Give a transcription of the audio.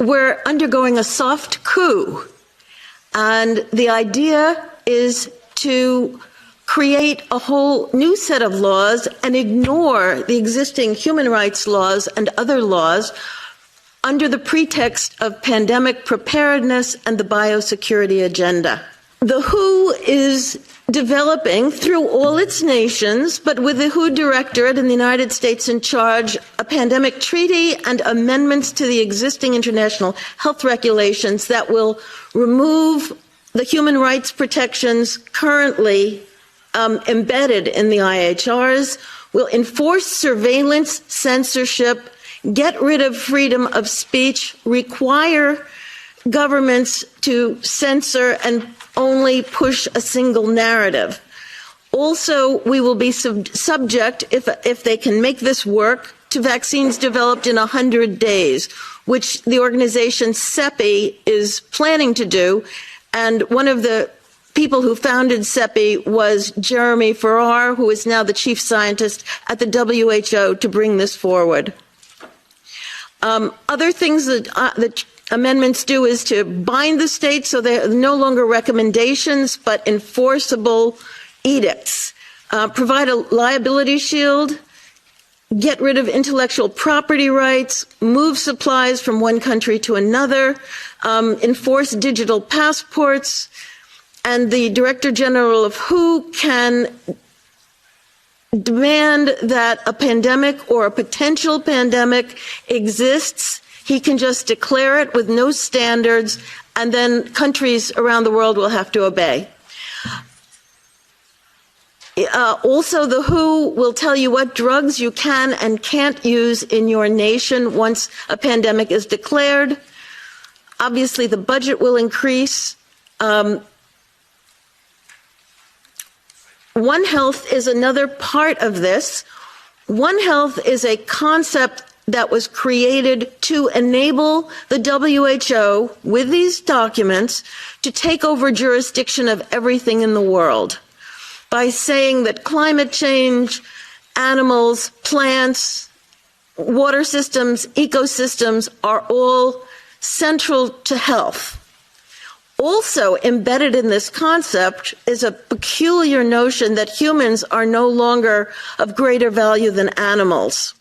we're undergoing a soft coup, and the idea is to create a whole new set of laws and ignore the existing human rights laws and other laws under the pretext of pandemic preparedness and the biosecurity agenda. The WHO is developing through all its nations, but with the WHO Directorate in the United States in charge, a pandemic treaty and amendments to the existing international health regulations that will remove the human rights protections currently embedded in the IHRs, will enforce surveillance, censorship, get rid of freedom of speech, require governments to censor and only push a single narrative. Also, we will be subject, if they can make this work, to vaccines developed in 100 days, which the organization CEPI is planning to do. And one of the people who founded CEPI was Jeremy Farrar, who is now the chief scientist at the WHO, to bring this forward. Other things that the amendments do is to bind the states so they're no longer recommendations but enforceable edicts, provide a liability shield, get rid of intellectual property rights, move supplies from one country to another, enforce digital passports, and the Director General of WHO can demand that a pandemic or a potential pandemic exists. He can just declare it with no standards, and then countries around the world will have to obey. Also, the WHO will tell you what drugs you can and can't use in your nation once a pandemic is declared. Obviously, the budget will increase. One Health is another part of this. One Health is a concept that was created to enable the WHO, with these documents, to take over jurisdiction of everything in the world by saying that climate change, animals, plants, water systems, ecosystems are all central to health. Also embedded in this concept is a peculiar notion that humans are no longer of greater value than animals.